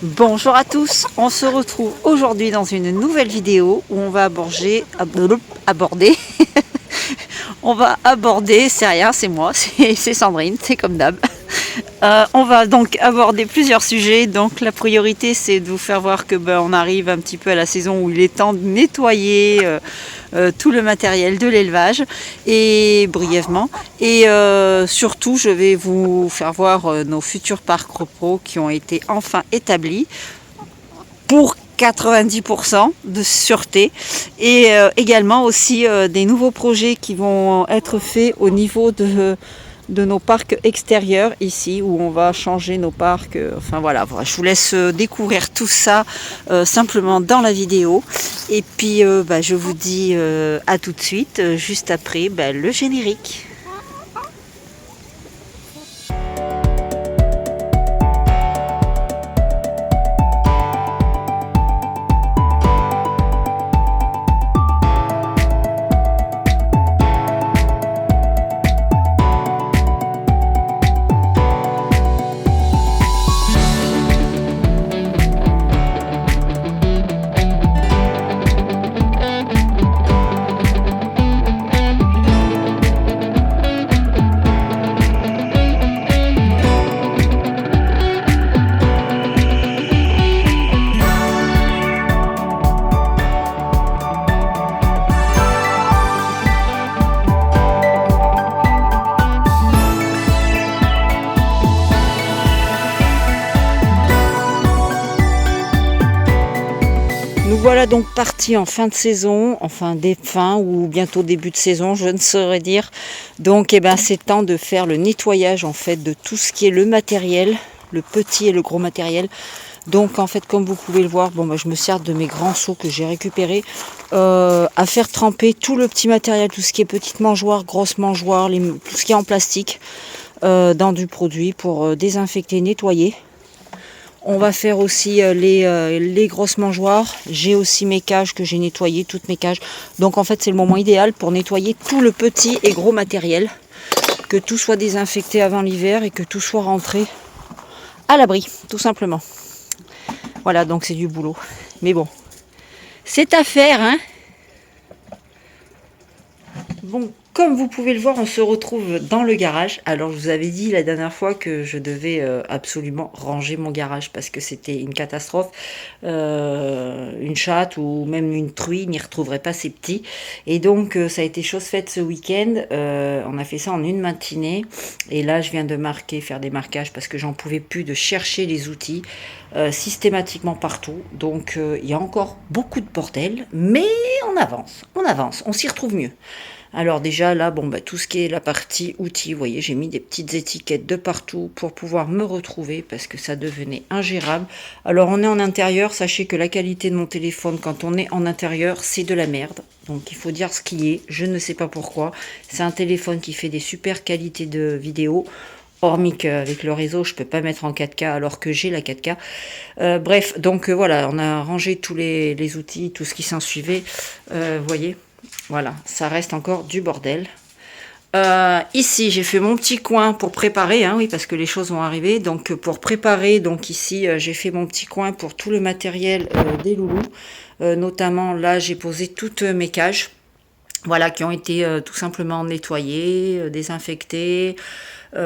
Bonjour à tous, on se retrouve aujourd'hui dans une nouvelle vidéo où on va aborder, on va aborder, c'est rien, c'est moi, c'est Sandrine, c'est comme d'hab. On va donc aborder plusieurs sujets. Donc la priorité c'est de vous faire voir que on arrive un petit peu à la saison où il est temps de nettoyer tout le matériel de l'élevage et brièvement. Et surtout je vais vous faire voir nos futurs parcs repos qui ont été enfin établis pour 90% de sûreté et également aussi des nouveaux projets qui vont être faits au niveau de nos parcs extérieurs ici où on va changer nos parcs. Enfin voilà, je vous laisse découvrir tout ça simplement dans la vidéo. Et puis je vous dis à tout de suite, juste après le générique. Nous voilà donc partis en fin de saison, enfin fin ou bientôt début de saison, je ne saurais dire. Donc c'est temps de faire le nettoyage en fait de tout ce qui est le matériel, le petit et le gros matériel. Donc en fait comme vous pouvez le voir, je me sers de mes grands seaux que j'ai récupérés à faire tremper tout le petit matériel, tout ce qui est petite mangeoire, grosse mangeoire, tout ce qui est en plastique dans du produit pour désinfecter, nettoyer. On va faire aussi les grosses mangeoires. J'ai aussi mes cages que j'ai nettoyées, toutes mes cages. Donc en fait c'est le moment idéal pour nettoyer tout le petit et gros matériel. Que tout soit désinfecté avant l'hiver et que tout soit rentré à l'abri, tout simplement. Voilà, donc c'est du boulot. Mais bon, c'est à faire, hein. Bon, comme vous pouvez le voir, on se retrouve dans le garage. Alors, je vous avais dit la dernière fois que je devais absolument ranger mon garage parce que c'était une catastrophe. Une chatte ou même une truie n'y retrouverait pas ses petits. Et donc, ça a été chose faite ce week-end. On a fait ça en une matinée. Et là, je viens de faire des marquages parce que j'en pouvais plus de chercher les outils systématiquement partout. Donc, il y a encore beaucoup de bordel, mais on avance, on s'y retrouve mieux. Alors déjà là, tout ce qui est la partie outils, vous voyez, j'ai mis des petites étiquettes de partout pour pouvoir me retrouver parce que ça devenait ingérable. Alors on est en intérieur, sachez que la qualité de mon téléphone quand on est en intérieur, c'est de la merde. Donc il faut dire ce qui est, je ne sais pas pourquoi. C'est un téléphone qui fait des super qualités de vidéo. Hormis qu'avec le réseau, je peux pas mettre en 4K alors que j'ai la 4K. Bref, donc voilà, on a rangé tous les outils, tout ce qui s'en suivait. Vous voyez, voilà, ça reste encore du bordel. Ici, j'ai fait mon petit coin pour préparer, hein, oui, parce que les choses vont arriver. Donc, pour préparer, donc ici, j'ai fait mon petit coin pour tout le matériel des loulous. Notamment, là, j'ai posé toutes mes cages. Voilà, qui ont été tout simplement nettoyées, désinfectées.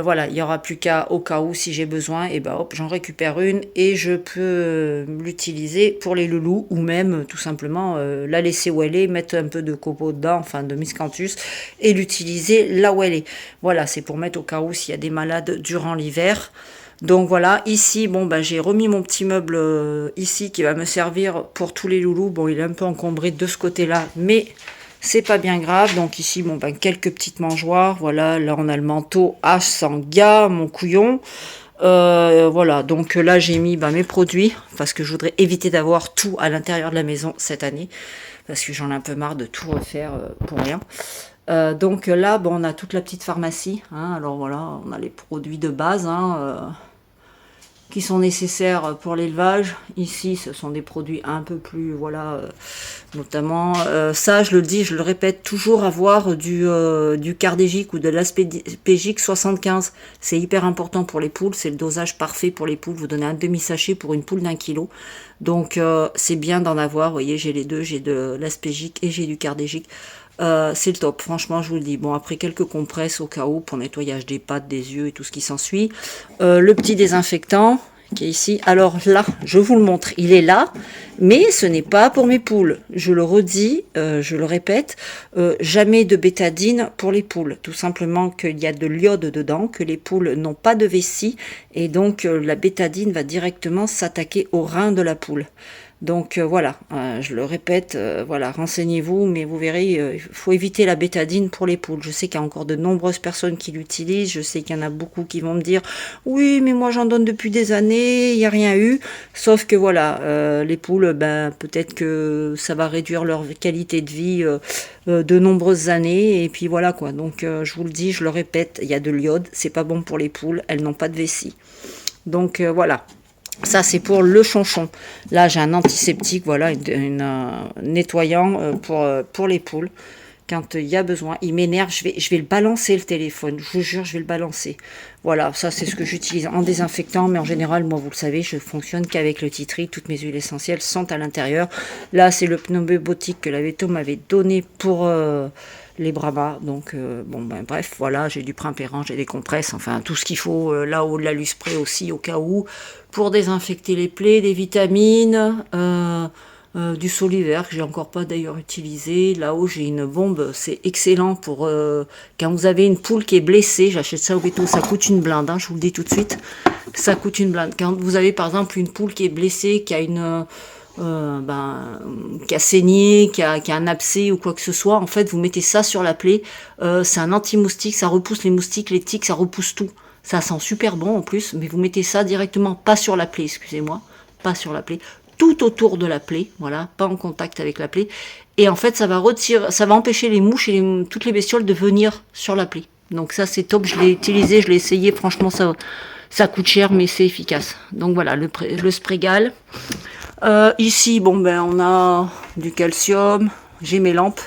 Voilà, il n'y aura plus qu'à, au cas où, si j'ai besoin, et hop, j'en récupère une et je peux l'utiliser pour les loulous ou même tout simplement la laisser où elle est, mettre un peu de copeaux dedans, enfin de miscanthus, et l'utiliser là où elle est. Voilà, c'est pour mettre au cas où s'il y a des malades durant l'hiver. Donc voilà, ici, j'ai remis mon petit meuble ici qui va me servir pour tous les loulous. Bon, il est un peu encombré de ce côté-là, mais c'est pas bien grave. Donc ici, quelques petites mangeoires. Voilà, là on a le manteau H Sanga, mon couillon. Voilà, donc là j'ai mis mes produits parce que je voudrais éviter d'avoir tout à l'intérieur de la maison cette année parce que j'en ai un peu marre de tout refaire pour rien. Donc là, on a toute la petite pharmacie. Hein, alors voilà, on a les produits de base. Qui sont nécessaires pour l'élevage. Ici, ce sont des produits un peu plus Notamment, ça, je le dis, je le répète, toujours avoir du cardégique ou de l'aspégique 75. C'est hyper important pour les poules, c'est le dosage parfait pour les poules. Vous donnez un demi-sachet pour une poule d'1 kilo. Donc, c'est bien d'en avoir. Vous voyez, j'ai les deux, j'ai de l'aspégique et j'ai du cardégique. C'est le top, franchement, je vous le dis. Bon, après quelques compresses au cas où, pour nettoyage des pattes, des yeux et tout ce qui s'ensuit. Le petit désinfectant qui est ici. Alors là, je vous le montre, il est là, mais ce n'est pas pour mes poules. Je le redis, je le répète, jamais de bétadine pour les poules. Tout simplement qu'il y a de l'iode dedans, que les poules n'ont pas de vessie, et donc la bétadine va directement s'attaquer au rein de la poule. Donc voilà, je le répète, voilà, renseignez-vous, mais vous verrez, il faut éviter la bétadine pour les poules. Je sais qu'il y a encore de nombreuses personnes qui l'utilisent, je sais qu'il y en a beaucoup qui vont me dire « Oui, mais moi j'en donne depuis des années, il n'y a rien eu ». Sauf que voilà, les poules, ben, peut-être que ça va réduire leur qualité de vie de nombreuses années, et puis voilà quoi. Donc je vous le dis, je le répète, il y a de l'iode, c'est pas bon pour les poules, elles n'ont pas de vessie. Donc voilà. Ça, c'est pour le chonchon. Là, j'ai un antiseptique, voilà, nettoyant pour les poules. Quand il y a besoin, il m'énerve, je vais le balancer le téléphone. Je vous jure, je vais le balancer. Voilà, ça, c'est ce que j'utilise en désinfectant. Mais en général, moi, vous le savez, je fonctionne qu'avec le Tea Tree. Toutes mes huiles essentielles sont à l'intérieur. Là, c'est le pneumobiotique que la Veto m'avait donné pour les Brahma. Donc, bon, ben, bref, voilà, j'ai du Primpéran, j'ai des compresses. Enfin, tout ce qu'il faut. Là-haut, de la Luspray aussi, au cas où. Pour désinfecter les plaies, des vitamines, du Soliver que j'ai encore pas d'ailleurs utilisé. Là-haut j'ai une bombe, c'est excellent pour quand vous avez une poule qui est blessée. J'achète ça au Veto, ça coûte une blinde, hein, je vous le dis tout de suite. Ça coûte une blinde. Quand vous avez par exemple une poule qui est blessée, qui a qui a saigné, qui a un abcès ou quoi que ce soit, en fait vous mettez ça sur la plaie. C'est un anti-moustique, ça repousse les moustiques, les tiques, ça repousse tout. Ça sent super bon en plus, mais vous mettez ça directement, pas sur la plaie, excusez-moi, pas sur la plaie, tout autour de la plaie, voilà, pas en contact avec la plaie. Et en fait, ça va empêcher les mouches et toutes les bestioles de venir sur la plaie. Donc ça, c'est top, je l'ai utilisé, je l'ai essayé, franchement, ça coûte cher, mais c'est efficace. Donc voilà, le Sprégal. Ici, bon, ben, on a du calcium, j'ai mes lampes,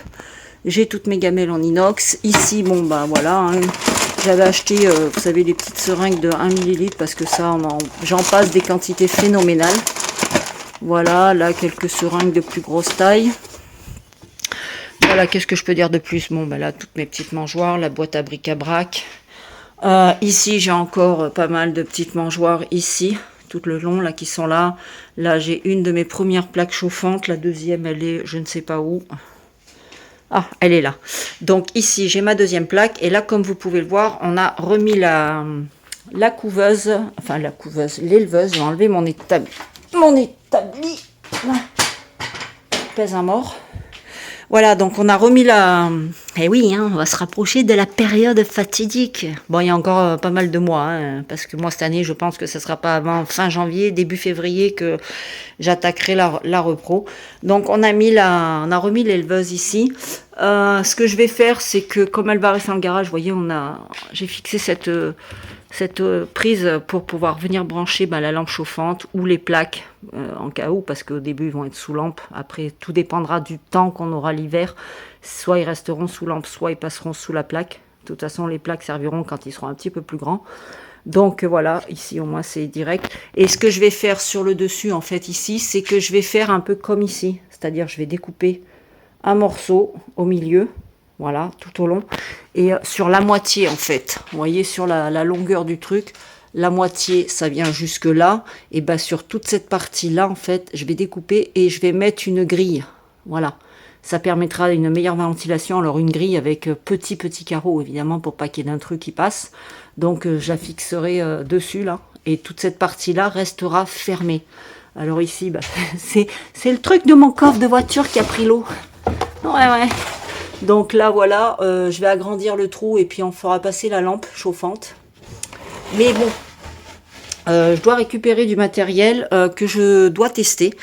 j'ai toutes mes gamelles en inox. Ici, bon, ben, voilà, hein. J'avais acheté, vous savez, les petites seringues de 1 ml parce que ça, j'en passe des quantités phénoménales. Voilà, là, quelques seringues de plus grosse taille. Voilà, qu'est-ce que je peux dire de plus? Bon, ben là, toutes mes petites mangeoires, la boîte à bric-à-brac. Ici, j'ai encore pas mal de petites mangeoires ici, tout le long, là, qui sont là. Là, j'ai une de mes premières plaques chauffantes. La deuxième, elle est, je ne sais pas où. Ah, elle est là. Donc ici, j'ai ma deuxième plaque. Et là, comme vous pouvez le voir, on a remis la couveuse, enfin la couveuse, l'éleveuse. J'ai enlevé mon établi. Là, pèse un mort. Voilà, donc on a remis la... Eh oui, hein, on va se rapprocher de la période fatidique. Bon, il y a encore pas mal de mois, hein, parce que moi, cette année, je pense que ce ne sera pas avant fin janvier, début février, que j'attaquerai la repro. Donc, on a remis l'éleveuse ici. Ce que je vais faire, c'est que, comme elle va rester dans le garage, vous voyez, j'ai fixé cette prise pour pouvoir venir brancher la lampe chauffante ou les plaques en cas où, parce qu'au début ils vont être sous lampe. Après, tout dépendra du temps qu'on aura l'hiver. Soit ils resteront sous lampe, soit ils passeront sous la plaque. De toute façon, les plaques serviront quand ils seront un petit peu plus grands. Donc voilà, ici au moins c'est direct. Et ce que je vais faire sur le dessus, en fait, ici, c'est que je vais faire un peu comme ici. C'est-à-dire, je vais découper un morceau au milieu. Voilà, tout au long. Et sur la moitié, en fait, vous voyez, sur la longueur du truc, la moitié, ça vient jusque là. Et bien, sur toute cette partie-là, en fait, je vais découper et je vais mettre une grille. Voilà. Ça permettra une meilleure ventilation. Alors, une grille avec petits carreaux, évidemment, pour pas qu'il y ait d'un truc qui passe. Donc, je la fixerai dessus, là. Et toute cette partie-là restera fermée. Alors ici, c'est le truc de mon coffre de voiture qui a pris l'eau. Ouais. Donc là, voilà, je vais agrandir le trou et puis on fera passer la lampe chauffante. Mais bon, je dois récupérer du matériel que je dois tester.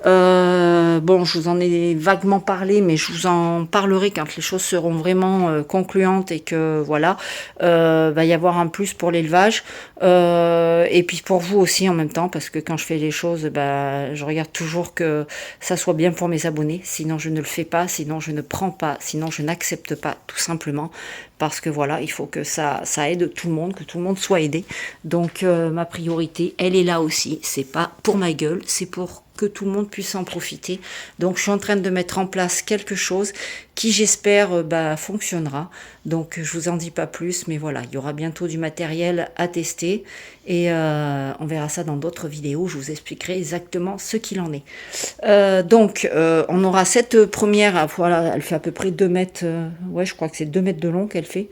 Bon, je vous en ai vaguement parlé, mais je vous en parlerai quand les choses seront vraiment concluantes et que voilà, va y avoir un plus pour l'élevage. Et puis pour vous aussi en même temps, parce que quand je fais les choses, bah, je regarde toujours que ça soit bien pour mes abonnés. Sinon, je ne le fais pas, sinon je ne prends pas, sinon je n'accepte pas, tout simplement. Parce que voilà, il faut que ça aide tout le monde, que tout le monde soit aidé. Donc ma priorité, elle est là aussi. C'est pas pour ma gueule, c'est pour que tout le monde puisse en profiter. Donc je suis en train de mettre en place quelque chose qui j'espère fonctionnera. Donc je vous en dis pas plus, mais voilà, il y aura bientôt du matériel à tester et on verra ça dans d'autres vidéos. Je vous expliquerai exactement ce qu'il en est. On aura cette première, voilà, elle fait à peu près 2 mètres, ouais je crois que c'est 2 mètres de long qu'elle fait.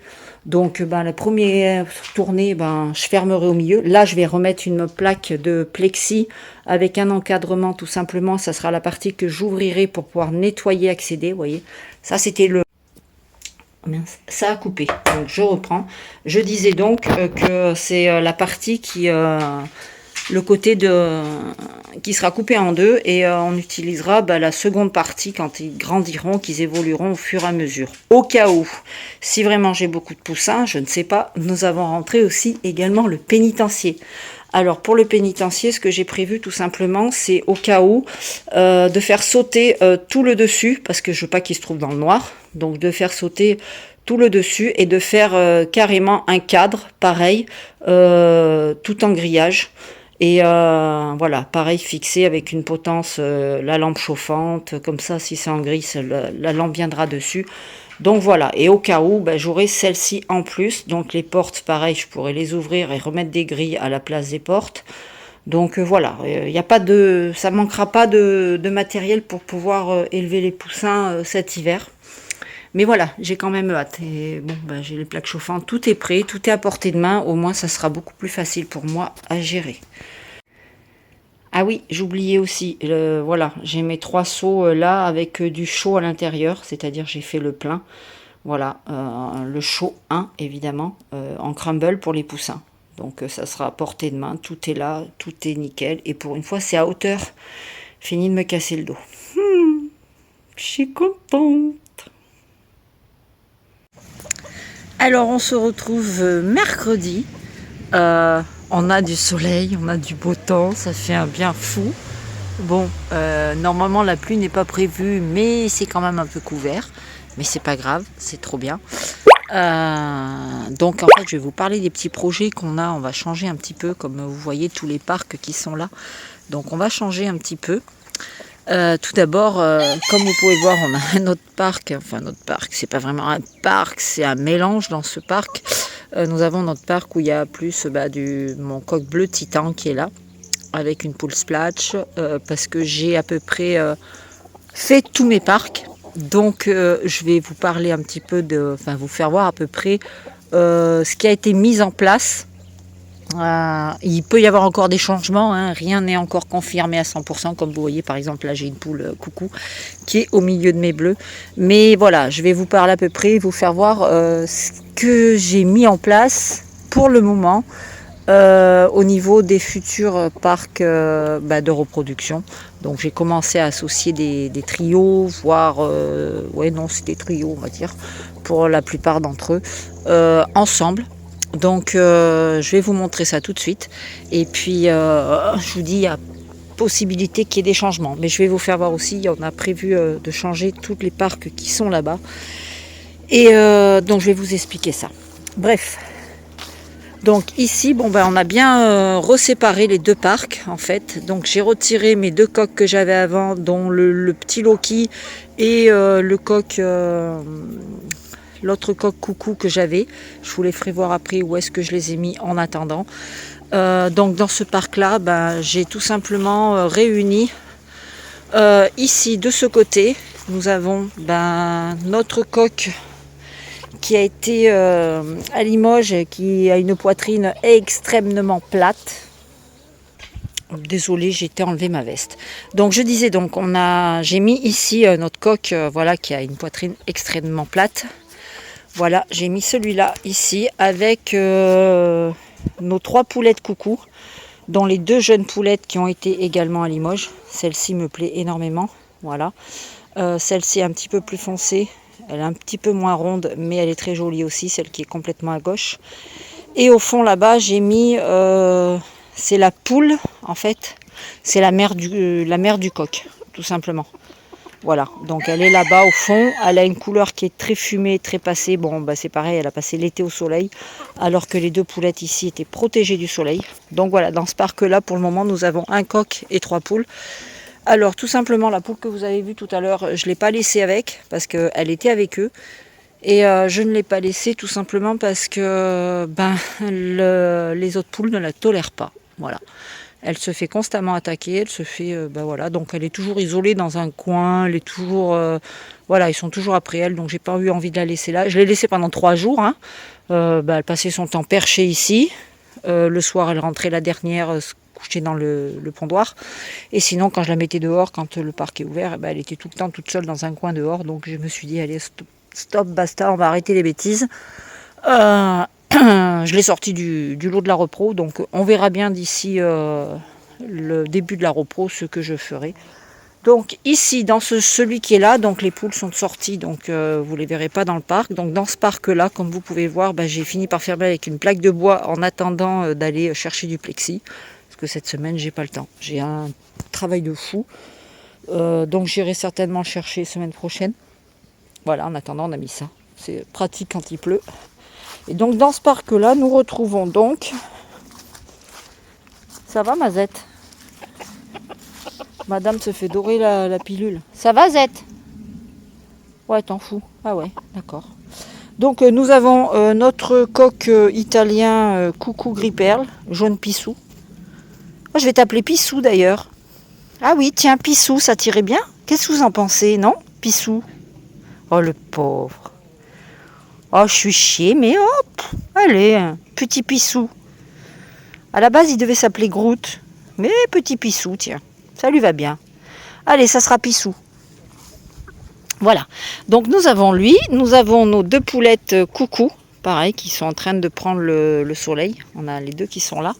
Donc la première tournée, je fermerai au milieu. Là je vais remettre une plaque de plexi avec un encadrement tout simplement. Ça sera la partie que j'ouvrirai pour pouvoir nettoyer, accéder, vous voyez. Ça c'était le... Mince, ça a coupé, donc je reprends. Je disais donc que c'est la partie qui... le côté qui sera coupé en deux et on utilisera la seconde partie quand ils grandiront, qu'ils évolueront au fur et à mesure. Au cas où, si vraiment j'ai beaucoup de poussins, je ne sais pas, nous avons rentré aussi également le pénitencier. Alors pour le pénitencier, ce que j'ai prévu tout simplement, c'est au cas où de faire sauter tout le dessus, parce que je veux pas qu'il se trouve dans le noir, donc de faire sauter tout le dessus et de faire carrément un cadre, pareil, tout en grillage. Et voilà, pareil, fixé avec une potence, la lampe chauffante, comme ça, si c'est en gris, la lampe viendra dessus. Donc voilà, et au cas où, j'aurai celle-ci en plus. Donc les portes, pareil, je pourrais les ouvrir et remettre des grilles à la place des portes. Donc voilà, y a pas de, ça manquera pas de matériel pour pouvoir élever les poussins cet hiver. Mais voilà, j'ai quand même hâte. Et bon, j'ai les plaques chauffantes, tout est prêt, tout est à portée de main. Au moins, ça sera beaucoup plus facile pour moi à gérer. Ah oui, j'oubliais aussi, voilà, j'ai mes 3 seaux là avec du chaud à l'intérieur, c'est-à-dire j'ai fait le plein. Voilà, le chaud 1 évidemment, en crumble pour les poussins. Donc ça sera à portée de main, tout est là, tout est nickel. Et pour une fois, c'est à hauteur. Fini de me casser le dos. Je suis contente. Alors on se retrouve mercredi. On a du soleil, on a du beau temps, ça fait un bien fou. Bon, normalement la pluie n'est pas prévue, mais c'est quand même un peu couvert. Mais c'est pas grave, c'est trop bien. Donc en fait je vais vous parler des petits projets qu'on a. On va changer un petit peu, comme vous voyez tous les parcs qui sont là. Donc on va changer un petit peu. Tout d'abord, comme vous pouvez voir, on a un autre parc. Enfin notre parc, c'est pas vraiment un parc, c'est un mélange dans ce parc. Nous avons notre parc où il y a plus mon coq bleu titan qui est là, avec une pool splash, parce que j'ai à peu près fait tous mes parcs. Donc je vais vous parler un petit peu vous faire voir à peu près ce qui a été mis en place. Il peut y avoir encore des changements, hein, rien n'est encore confirmé à 100%, comme vous voyez par exemple là j'ai une poule coucou qui est au milieu de mes bleus. Mais voilà, je vais vous parler à peu près, vous faire voir ce que j'ai mis en place pour le moment. Au niveau des futurs parcs de reproduction. Donc j'ai commencé à associer des trios, voire c'est des trios on va dire, pour la plupart d'entre eux, ensemble. Donc je vais vous montrer ça tout de suite. Et puis je vous dis, il y a possibilité qu'il y ait des changements. Mais je vais vous faire voir aussi, on a prévu de changer tous les parcs qui sont là-bas. Et donc je vais vous expliquer ça. Bref. Donc ici, on a bien reséparé les 2 parcs en fait. Donc j'ai retiré mes 2 coqs que j'avais avant, dont le petit Loki et le coq, l'autre coq coucou que j'avais. Je vous les ferai voir après où est-ce que je les ai mis en attendant. Donc dans ce parc-là, j'ai tout simplement réuni ici de ce côté. Nous avons notre coq qui a été à Limoges, qui a une poitrine extrêmement plate. Désolée, j'ai été enlever ma veste. Donc je disais, j'ai mis ici notre coq, qui a une poitrine extrêmement plate. Voilà, j'ai mis celui-là ici avec nos 3 poulettes coucou. dont les 2 jeunes poulettes qui ont été également à Limoges. Celle-ci me plaît énormément. Voilà. Celle-ci est un petit peu plus foncée. Elle est un petit peu moins ronde, mais elle est très jolie aussi, celle qui est complètement à gauche. Et au fond là-bas, j'ai mis, c'est la poule en fait, c'est la mère du coq, tout simplement. Voilà, donc elle est là-bas au fond, elle a une couleur qui est très fumée, très passée. Bon, bah c'est pareil, elle a passé l'été au soleil, alors que les 2 poulettes ici étaient protégées du soleil. Donc voilà, dans ce parc-là, pour le moment, nous avons un coq et 3 poules. Alors tout simplement, la poule que vous avez vue tout à l'heure, je ne l'ai pas laissée avec, parce qu'elle était avec eux. Et je ne l'ai pas laissée tout simplement parce que les autres poules ne la tolèrent pas. Voilà. Elle se fait constamment attaquer, elle se fait, voilà, donc elle est toujours isolée dans un coin, elle est toujours, voilà, ils sont toujours après elle, donc j'ai pas eu envie de la laisser là. Je l'ai laissée pendant 3 jours, hein. Elle passait son temps perchée ici. Le soir, elle rentrait la dernière, se coucher dans le pondoir. Et sinon, quand je la mettais dehors, quand le parc est ouvert, elle était tout le temps toute seule dans un coin dehors, donc je me suis dit, allez, stop, basta, on va arrêter les bêtises. Je l'ai sorti du lot de la repro, donc on verra bien d'ici le début de la repro ce que je ferai. Donc ici, dans celui qui est là, donc les poules sont sorties, donc vous ne les verrez pas dans le parc. Donc dans ce parc-là, comme vous pouvez voir, j'ai fini par fermer avec une plaque de bois en attendant d'aller chercher du plexi. Parce que cette semaine, j'ai pas le temps. J'ai un travail de fou. Donc j'irai certainement le chercher semaine prochaine. Voilà, en attendant, on a mis ça. C'est pratique quand il pleut. Et donc dans ce parc-là, nous retrouvons donc... Ça va, Mazette? Madame se fait dorer la pilule. Ça va, Zette? Ouais, t'en fous. Ah ouais, d'accord. Donc nous avons notre coq italien Coucou Gris-Perle, jaune Pissou. Oh, je vais t'appeler Pissou d'ailleurs. Ah oui, tiens, Pissou, ça t'irait bien? Qu'est-ce que vous en pensez, non? Pissou. Oh, le pauvre. Oh, je suis chiée, mais hop, allez, petit Pissou. À la base, il devait s'appeler Groot, mais petit Pissou, tiens, ça lui va bien. Allez, ça sera Pissou. Voilà, donc nous avons lui, nous avons nos 2 poulettes Coucou, pareil, qui sont en train de prendre le soleil. On a les 2 qui sont là,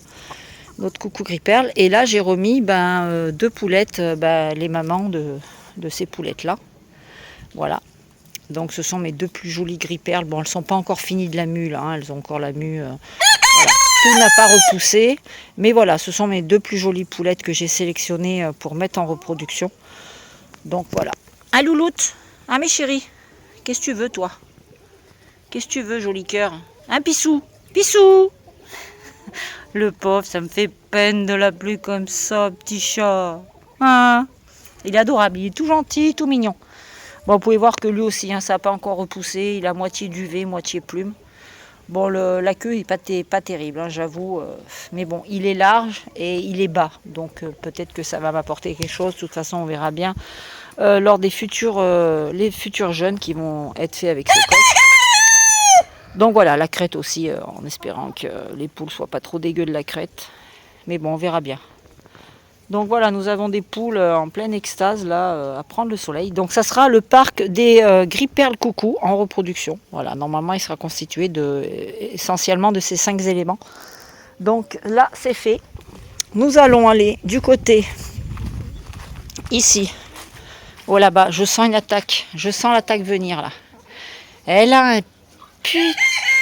notre Coucou Gris-Perle. Et là, j'ai remis 2 poulettes, les mamans de ces poulettes-là. Voilà. Donc ce sont mes 2 plus jolies Gris-Perles. Bon, elles ne sont pas encore finies de la mue, là, hein. Elles ont encore la mue. Voilà. Tout n'a pas repoussé. Mais voilà, ce sont mes 2 plus jolies poulettes que j'ai sélectionnées pour mettre en reproduction. Donc voilà. Ah, louloute. Ah, mes chéris. Qu'est-ce que tu veux, toi? Qu'est-ce que tu veux, joli cœur? Un Pissou. Pissou. Le pauvre, ça me fait peine de l'appeler comme ça, petit chat. Hein? Il est adorable, il est tout gentil, tout mignon. Bon, vous pouvez voir que lui aussi, hein, ça n'a pas encore repoussé. Il a moitié duvet, moitié plume. Bon, la queue n'est pas terrible, hein, j'avoue. Mais bon, il est large et il est bas. Donc peut-être que ça va m'apporter quelque chose. De toute façon, on verra bien lors des les futurs jeunes qui vont être faits avec ce coq. Donc voilà, la crête aussi, en espérant que les poules ne soient pas trop dégueu de la crête. Mais bon, on verra bien. Donc voilà, nous avons des poules en pleine extase là, à prendre le soleil. Donc ça sera le parc des Gris-Perle Coucou en reproduction. Voilà, normalement il sera constitué essentiellement de ces 5 éléments. Donc là c'est fait. Nous allons aller du côté ici. Oh là-bas, je sens une attaque. Je sens l'attaque venir là. Elle a un putain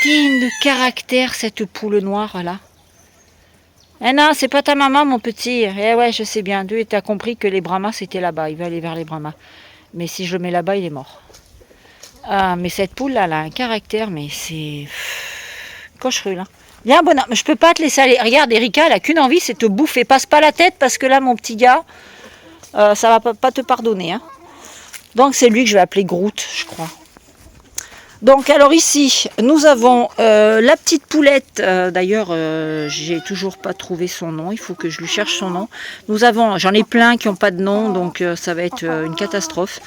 de caractère cette poule noire là. Eh non, c'est pas ta maman, mon petit. Eh ouais, je sais bien. Tu as compris que les Brahmas, c'était là-bas. Il va aller vers les Brahmas. Mais si je le mets là-bas, il est mort. Ah, mais cette poule-là, elle a un caractère, mais c'est... cocherule, hein. Viens, bonhomme, je peux pas te laisser aller. Regarde, Erika, elle a qu'une envie, c'est te bouffer. Passe pas la tête, parce que là, mon petit gars, ça va pas te pardonner, hein. Donc, c'est lui que je vais appeler Groot, je crois. Donc alors ici, nous avons la petite poulette, d'ailleurs j'ai toujours pas trouvé son nom, il faut que je lui cherche son nom. J'en ai plein qui n'ont pas de nom, donc ça va être une catastrophe.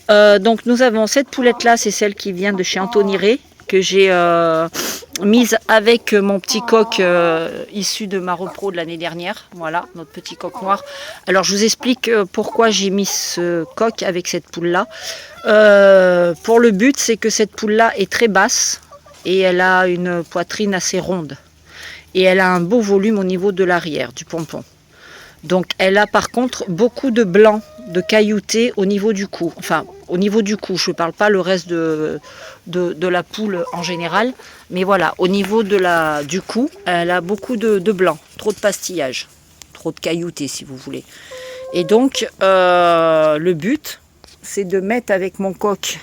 Donc nous avons cette poulette là, c'est celle qui vient de chez Anthony Ray, que j'ai mise avec mon petit coq issu de ma repro de l'année dernière. Voilà, notre petit coq noir. Alors je vous explique pourquoi j'ai mis ce coq avec cette poule là. Pour le but, c'est que cette poule là est très basse et elle a une poitrine assez ronde. et elle a un beau volume au niveau de l'arrière du pompon. Donc elle a par contre beaucoup de blanc, de caillouté au niveau du cou. Enfin, au niveau du cou, je ne parle pas le reste de la poule en général. Mais voilà, au niveau du cou, elle a beaucoup de blanc, trop de pastillage, trop de caillouté si vous voulez. Et donc, le but, c'est de mettre avec mon coq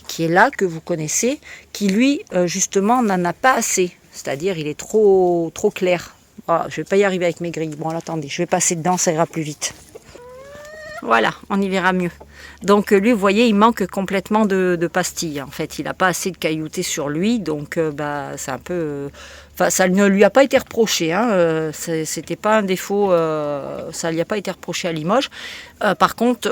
qui est là, que vous connaissez, qui lui, justement, n'en a pas assez. C'est-à-dire, il est trop clair. Oh, je ne vais pas y arriver avec mes grilles. Bon, attendez, je vais passer dedans, ça ira plus vite. Voilà, on y verra mieux. Donc lui, vous voyez, il manque complètement de pastilles. En fait, il n'a pas assez de caillouté sur lui, donc c'est un peu... ça ne lui a pas été reproché, hein, c'était pas un défaut, ça ne lui a pas été reproché à Limoges. Par contre,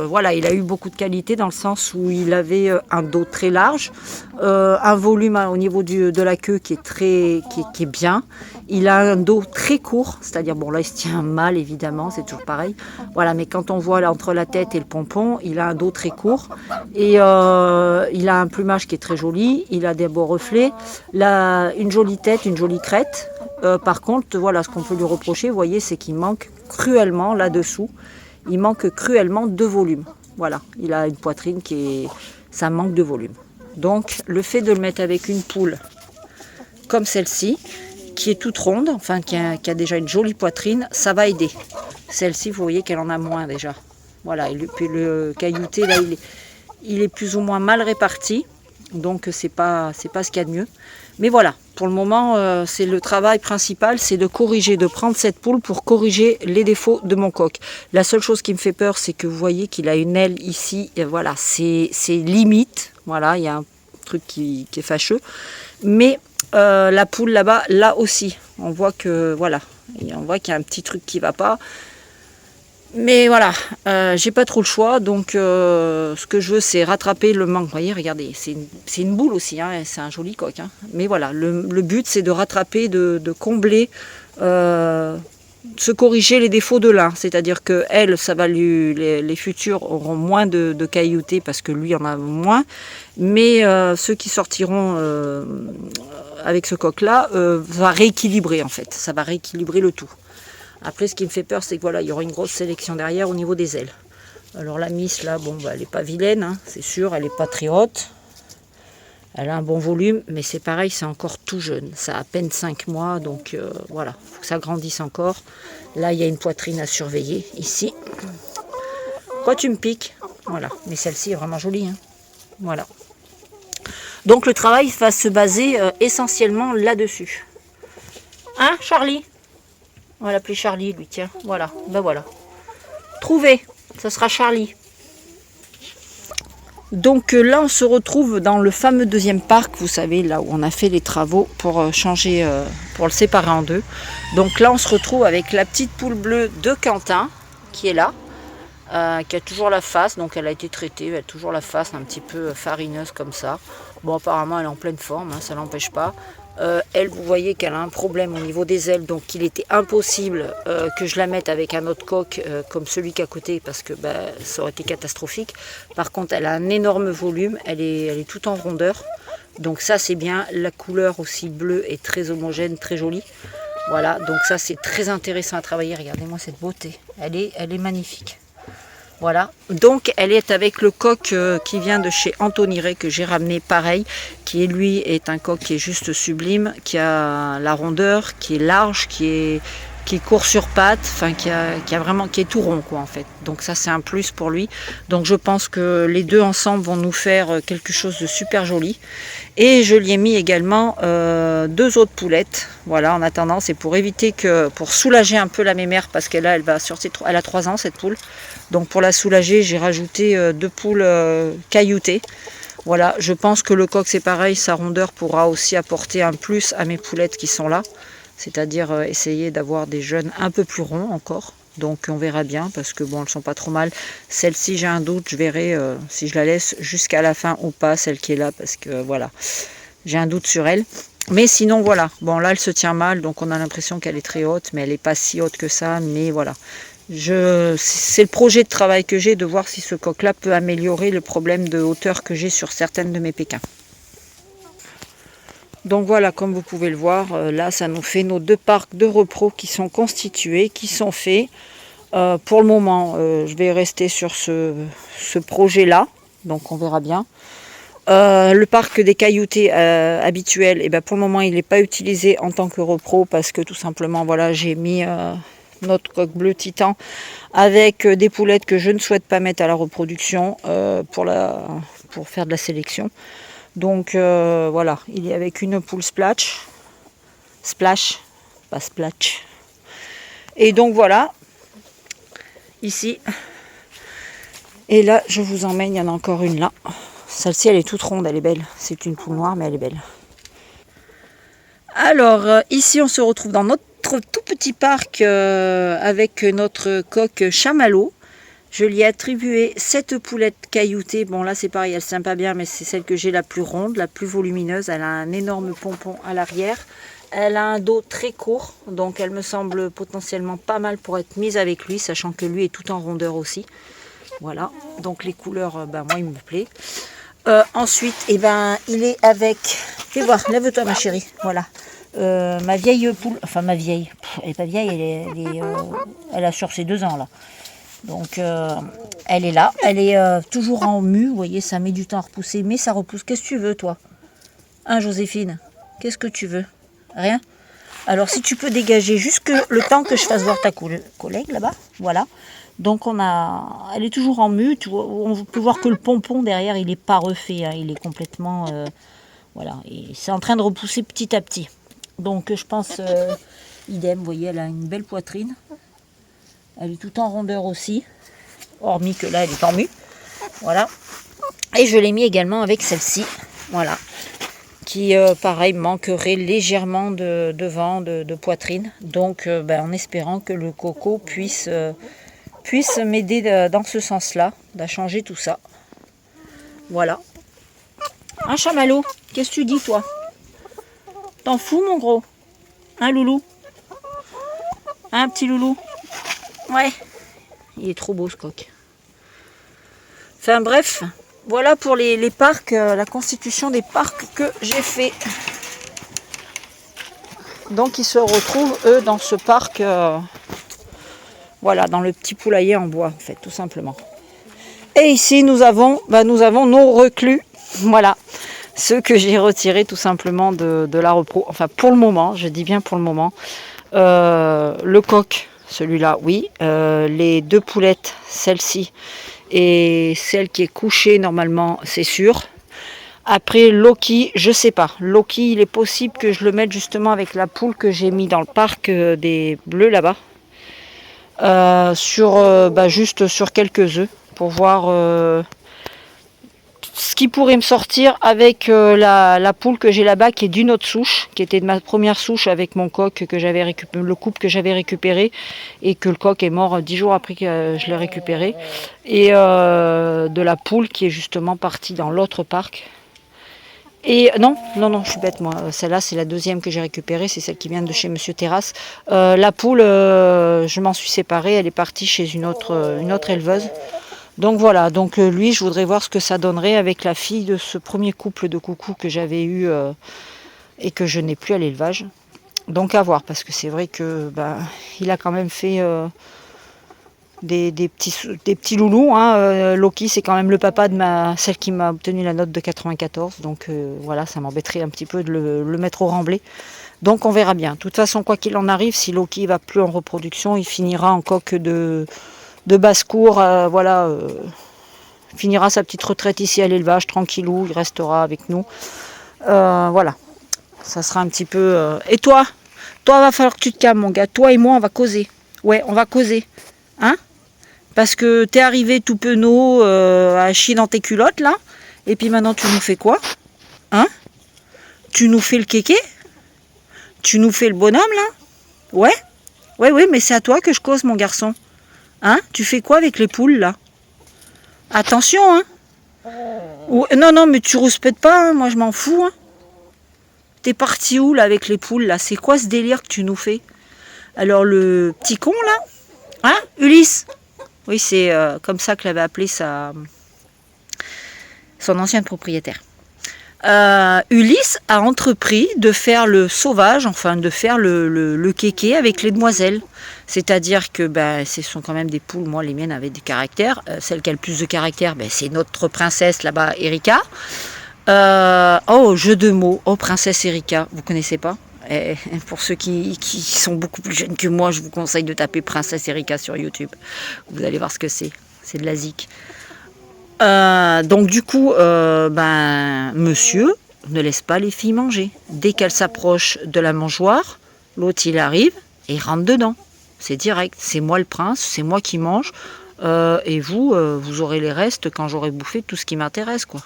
voilà, il a eu beaucoup de qualité dans le sens où il avait un dos très large, un volume au niveau de la queue qui est bien. Il a un dos très court, c'est-à-dire, bon là il se tient mal évidemment, c'est toujours pareil. Voilà, mais quand on voit là, entre la tête et le pompon, il a un dos très court. Et il a un plumage qui est très joli, il a des beaux reflets, une jolie tête, une jolie crête. Par contre, voilà, ce qu'on peut lui reprocher, vous voyez, c'est qu'il manque cruellement là-dessous, il manque cruellement de volume. Voilà, il a une poitrine ça manque de volume. Donc le fait de le mettre avec une poule comme celle-ci, qui est toute ronde, enfin qui a déjà une jolie poitrine, ça va aider. Celle-ci, vous voyez qu'elle en a moins déjà. Voilà, et puis le caillouté, là, il est plus ou moins mal réparti, donc c'est pas ce qu'il y a de mieux. Mais voilà, pour le moment, c'est le travail principal, c'est de corriger, de prendre cette poule pour corriger les défauts de mon coq. La seule chose qui me fait peur, c'est que vous voyez qu'il a une aile ici, et voilà, c'est limite. Voilà, il y a un truc qui est fâcheux. Mais la poule là-bas, là aussi, on voit que voilà, on voit qu'il y a un petit truc qui va pas. Mais voilà, j'ai pas trop le choix, donc ce que je veux, c'est rattraper le manque. Vous voyez, regardez, c'est une boule aussi, hein, c'est un joli coq. Hein. Mais voilà, le but, c'est de rattraper, de combler, se corriger les défauts de l'un. C'est-à-dire que elle, ça va les futurs auront moins de caillouté parce que lui en a moins. Mais ceux qui sortiront avec ce coq-là va rééquilibrer en fait. Ça va rééquilibrer le tout. Après, ce qui me fait peur, c'est que voilà, il y aura une grosse sélection derrière au niveau des ailes. Alors la miss, là, bon, elle n'est pas vilaine, hein, c'est sûr, elle n'est pas très haute. Elle a un bon volume, mais c'est pareil, c'est encore tout jeune. Ça a à peine 5 mois, donc voilà, il faut que ça grandisse encore. Là, il y a une poitrine à surveiller, ici. Quoi, tu me piques? Voilà, mais celle-ci est vraiment jolie. Hein. Voilà. Donc le travail va se baser essentiellement là-dessus. Hein, Charlie? On va l'appeler Charlie, lui, tiens. Voilà, ben voilà. Trouvé, ça sera Charlie. Donc là, on se retrouve dans le fameux deuxième parc, vous savez, là où on a fait les travaux pour changer, pour le séparer en deux. Donc là, on se retrouve avec la petite poule bleue de Quentin, qui est là, qui a toujours la face, donc elle a été traitée, elle a toujours la face un petit peu farineuse comme ça. Bon, apparemment, elle est en pleine forme, hein, ça n'empêche pas. Elle, vous voyez qu'elle a un problème au niveau des ailes, donc il était impossible que je la mette avec un autre coq comme celui qui est à côté, parce que ça aurait été catastrophique. Par contre, elle a un énorme volume, elle est toute en rondeur, donc ça c'est bien. La couleur aussi bleue est très homogène, très jolie. Voilà, donc ça c'est très intéressant à travailler. Regardez-moi cette beauté, elle est magnifique. Voilà, donc elle est avec le coq qui vient de chez Anthony Ray, que j'ai ramené pareil, qui lui est un coq qui est juste sublime, qui a la rondeur, qui est large, qui court sur pattes, enfin qui est tout rond quoi en fait. Donc ça c'est un plus pour lui. Donc je pense que les deux ensemble vont nous faire quelque chose de super joli. Et je lui ai mis également 2 autres poulettes. Voilà, en attendant, c'est pour éviter pour soulager un peu la mémère, parce qu'elle elle a 3 ans cette poule. Donc pour la soulager, j'ai rajouté 2 poules cailloutées. Voilà, je pense que le coq c'est pareil, sa rondeur pourra aussi apporter un plus à mes poulettes qui sont là. C'est-à-dire essayer d'avoir des jeunes un peu plus ronds encore. Donc on verra bien, parce que bon, elles sont pas trop mal. Celle-ci, j'ai un doute, je verrai si je la laisse jusqu'à la fin ou pas, celle qui est là, parce que voilà, j'ai un doute sur elle. Mais sinon voilà, bon là elle se tient mal, donc on a l'impression qu'elle est très haute, mais elle n'est pas si haute que ça, mais voilà. C'est le projet de travail que j'ai, de voir si ce coq-là peut améliorer le problème de hauteur que j'ai sur certaines de mes pékins. Donc voilà, comme vous pouvez le voir, là ça nous fait nos 2 parcs de repros qui sont constitués, qui sont faits. Pour le moment, je vais rester sur ce projet-là, donc on verra bien. Le parc des cailloutés habituel, et ben pour le moment il n'est pas utilisé en tant que repro parce que tout simplement voilà, j'ai mis notre coq bleu titan avec des poulettes que je ne souhaite pas mettre à la reproduction pour faire de la sélection. Donc voilà, il est avec une poule splash, pas splash. Et donc voilà, ici. Et là, je vous emmène, il y en a encore une là. Celle-ci, elle est toute ronde, elle est belle. C'est une poule noire, mais elle est belle. Alors, ici, on se retrouve dans notre tout petit parc avec notre coq chamallow. Je lui ai attribué cette poulette cailloutée. Bon, là, c'est pareil, elle ne s'aime pas bien, mais c'est celle que j'ai la plus ronde, la plus volumineuse. Elle a un énorme pompon à l'arrière. Elle a un dos très court, donc elle me semble potentiellement pas mal pour être mise avec lui, sachant que lui est tout en rondeur aussi. Voilà, donc les couleurs, moi, il me plaît. Ensuite, il est avec... Fais voir, lève-toi ma chérie. Voilà. Ma vieille poule, enfin ma vieille, elle n'est pas vieille, elle a sur ses 2 ans là. Donc elle est là, elle est toujours en mue, vous voyez, ça met du temps à repousser, mais ça repousse. Qu'est-ce que tu veux toi? Hein, Joséphine? Qu'est-ce que tu veux? Rien? Alors si tu peux dégager jusque le temps que je fasse voir ta collègue là-bas, voilà. Donc elle est toujours en mue, on peut voir que le pompon derrière il n'est pas refait, hein, il est complètement, voilà, et c'est en train de repousser petit à petit. Donc je pense, idem, vous voyez, elle a une belle poitrine, elle est tout en rondeur aussi, hormis que là elle est en mue, voilà. Et je l'ai mis également avec celle-ci, voilà, qui pareil manquerait légèrement de vent, de poitrine, donc en espérant que le coco puisse m'aider dans ce sens-là, à changer tout ça. Voilà. Un chamallow, qu'est-ce que tu dis toi? T'en fous mon gros? Un loulou? Un petit loulou? Ouais. Il est trop beau ce coq. Enfin bref, voilà pour les parcs, la constitution des parcs que j'ai fait. Donc ils se retrouvent eux dans ce parc, voilà, dans le petit poulailler en bois en fait, tout simplement. Et ici nous avons nos reclus, voilà, ceux que j'ai retirés tout simplement de la repro. Enfin pour le moment, je dis bien pour le moment. Le coq, celui-là, oui. Les 2 poulettes, celle-ci et celle qui est couchée normalement, c'est sûr. Après Loki, je sais pas. Loki, il est possible que je le mette justement avec la poule que j'ai mis dans le parc des bleus là-bas. Juste sur quelques œufs pour voir ce qui pourrait me sortir avec la poule que j'ai là-bas qui est d'une autre souche, qui était de ma première souche avec mon coq que j'avais récupéré, le couple que j'avais récupéré et que le coq est mort 10 jours après que je l'ai récupéré, et de la poule qui est justement partie dans l'autre parc. Et non, je suis bête moi. Celle-là, c'est la deuxième que j'ai récupérée, c'est celle qui vient de chez Monsieur Terrasse. La poule, je m'en suis séparée, elle est partie chez une autre éleveuse. Donc voilà, donc lui, je voudrais voir ce que ça donnerait avec la fille de ce premier couple de coucous que j'avais eu et que je n'ai plus à l'élevage. Donc à voir, parce que c'est vrai que il a quand même fait des petits loulous. Hein. Loki, c'est quand même le papa de celle qui m'a obtenu la note de 94. Donc voilà, ça m'embêterait un petit peu de le mettre au remblai. Donc on verra bien. De toute façon, quoi qu'il en arrive, si Loki ne va plus en reproduction, il finira en coq de basse-cour. Finira sa petite retraite ici à l'élevage, tranquillou, il restera avec nous. Voilà, ça sera un petit peu... Et toi, va falloir que tu te calmes, mon gars. Toi et moi, on va causer. Ouais, on va causer. Hein? Parce que t'es arrivé tout penaud à chier dans tes culottes, là. Et puis maintenant, tu nous fais quoi? Hein? Tu nous fais le kéké? Tu nous fais le bonhomme, là? Ouais? Ouais, mais c'est à toi que je cause, mon garçon. Hein? Tu fais quoi avec les poules, là? Attention, hein? Non, mais tu rouspètes pas, hein? Moi, je m'en fous, hein? T'es parti où, là, avec les poules, là? C'est quoi ce délire que tu nous fais? Alors, le petit con, là? Hein? Ulysse? Oui, c'est comme ça que l'avait appelé son ancienne propriétaire. Ulysse a entrepris de faire le sauvage, enfin de faire le kéké avec les demoiselles. C'est-à-dire que ce sont quand même des poules, moi les miennes avaient des caractères. Celle qui a le plus de caractères, c'est notre princesse là-bas, Erika. Jeu de mots, princesse Erika, vous connaissez pas? Pour ceux qui sont beaucoup plus jeunes que moi, je vous conseille de taper princesse Erika sur YouTube. Vous allez voir ce que c'est. C'est de la zik. Donc du coup, monsieur ne laisse pas les filles manger. Dès qu'elles s'approchent de la mangeoire, l'autre il arrive et il rentre dedans. C'est direct. C'est moi le prince, c'est moi qui mange. Et vous, vous aurez les restes quand j'aurai bouffé tout ce qui m'intéresse, quoi.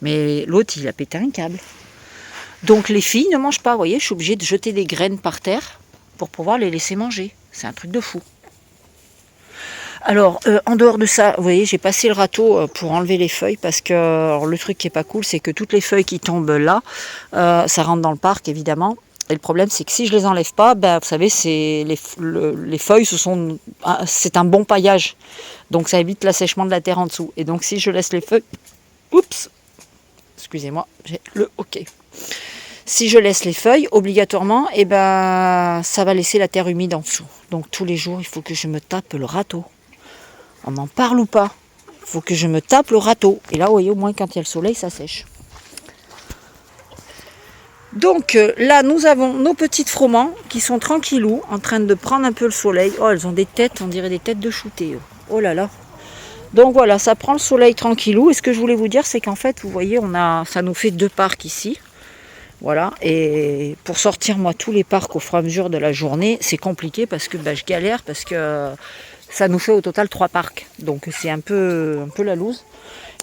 Mais l'autre, il a pété un câble. Donc les filles ne mangent pas, vous voyez, je suis obligée de jeter des graines par terre pour pouvoir les laisser manger. C'est un truc de fou. Alors, en dehors de ça, vous voyez, j'ai passé le râteau pour enlever les feuilles parce que alors, le truc qui est pas cool, c'est que toutes les feuilles qui tombent là, ça rentre dans le parc, évidemment. Et le problème, c'est que si je les enlève pas, vous savez, les feuilles, c'est un bon paillage. Donc ça évite l'assèchement de la terre en dessous. Et donc si je laisse les feuilles... Oups, excusez-moi, j'ai le hockey. Si je laisse les feuilles, obligatoirement, ça va laisser la terre humide en dessous. Donc tous les jours, il faut que je me tape le râteau. On en parle ou pas? Il faut que je me tape le râteau. Et là, vous voyez, au moins, quand il y a le soleil, ça sèche. Donc là, nous avons nos petites froment qui sont tranquillou, en train de prendre un peu le soleil. Oh, elles ont des têtes, on dirait des têtes de shooté. Oh là là. Donc voilà, ça prend le soleil tranquillou. Et ce que je voulais vous dire, c'est qu'en fait, vous voyez, ça nous fait 2 parcs ici. Voilà, et pour sortir moi tous les parcs au fur et à mesure de la journée, c'est compliqué parce que je galère, parce que ça nous fait au total 3 parcs. Donc c'est un peu la loose.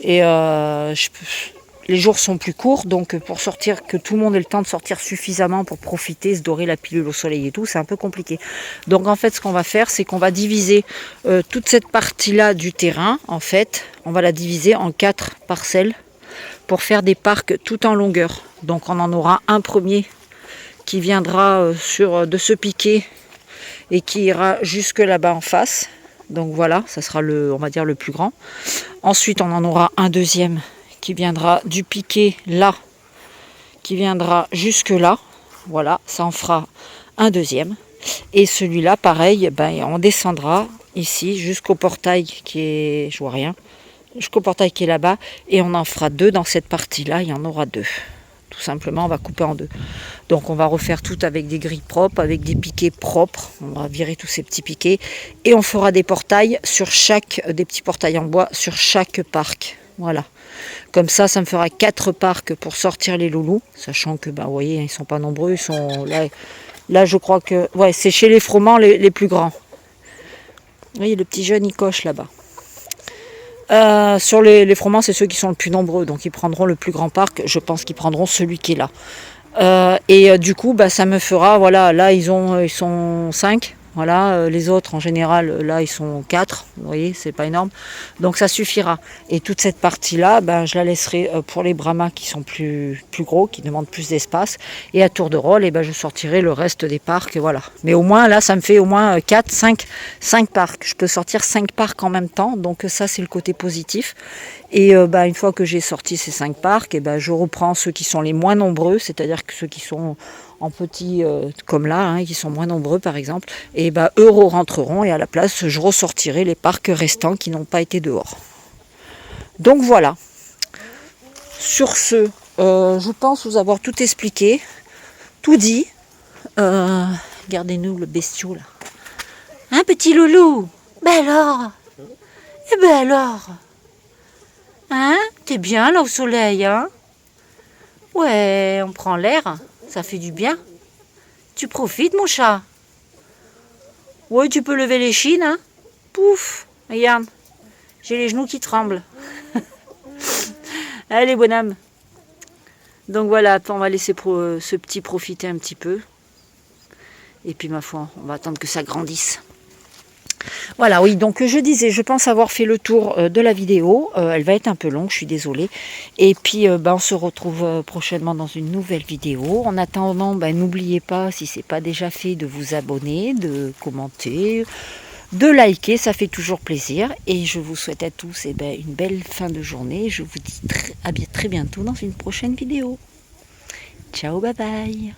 Et les jours sont plus courts, donc pour sortir, que tout le monde ait le temps de sortir suffisamment pour profiter, se dorer la pilule au soleil et tout, c'est un peu compliqué. Donc en fait, ce qu'on va faire, c'est qu'on va diviser toute cette partie-là du terrain, en fait, on va la diviser en 4 parcelles pour faire des parcs tout en longueur. Donc on en aura un premier qui viendra de ce piquet et qui ira jusque là-bas en face. Donc voilà, ça sera on va dire le plus grand. Ensuite, on en aura un deuxième qui viendra du piquet là, qui viendra jusque là. Voilà, ça en fera un deuxième. Et celui-là, pareil, on descendra ici jusqu'au portail qui est, je vois rien, jusqu'au portail qui est là-bas, et on en fera 2 dans cette partie-là, il y en aura 2. Tout simplement, on va couper en 2. Donc on va refaire tout avec des grilles propres, avec des piquets propres. On va virer tous ces petits piquets. Et on fera des portails des petits portails en bois sur chaque parc. Voilà. Comme ça, ça me fera 4 parcs pour sortir les loulous. Sachant que, vous voyez, ils ne sont pas nombreux. Ils sont là, je crois que... Ouais, c'est chez les froments les plus grands. Vous voyez, le petit jeune, il coche là-bas. Sur les froments, c'est ceux qui sont le plus nombreux, donc ils prendront le plus grand parc. Je pense qu'ils prendront celui qui est là. Du coup, ça me fera, voilà, là ils sont 5. Voilà, les autres en général, là ils sont 4. Vous voyez, c'est pas énorme. Donc ça suffira. Et toute cette partie-là, je la laisserai pour les brahmas qui sont plus gros, qui demandent plus d'espace. Et à tour de rôle, je sortirai le reste des parcs. Voilà. Mais au moins, là, ça me fait au moins 5 parcs. Je peux sortir 5 parcs en même temps. Donc ça, c'est le côté positif. Et une fois que j'ai sorti ces 5 parcs, je reprends ceux qui sont les moins nombreux, c'est-à-dire que ceux qui sont en petits, comme là, qui sont moins nombreux par exemple, et eux rentreront et à la place, je ressortirai les parcs restants qui n'ont pas été dehors. Donc voilà. Sur ce, je pense vous avoir tout expliqué, tout dit. Regardez-nous le bestiau là. Un petit loulou. Alors. Alors. Hein? T'es bien là au soleil, hein? Ouais, on prend l'air, ça fait du bien. Tu profites, mon chat? Ouais, tu peux lever les chines, hein? Pouf, regarde, j'ai les genoux qui tremblent. Allez, bonhomme. Donc voilà, on va laisser ce petit profiter un petit peu. Et puis, ma foi, on va attendre que ça grandisse. Voilà, oui, donc je disais, je pense avoir fait le tour de la vidéo. Elle va être un peu longue, je suis désolée. Et puis, on se retrouve prochainement dans une nouvelle vidéo. En attendant, n'oubliez pas, si ce n'est pas déjà fait, de vous abonner, de commenter, de liker, ça fait toujours plaisir. Et je vous souhaite à tous une belle fin de journée. Je vous dis à très bientôt dans une prochaine vidéo. Ciao, bye bye.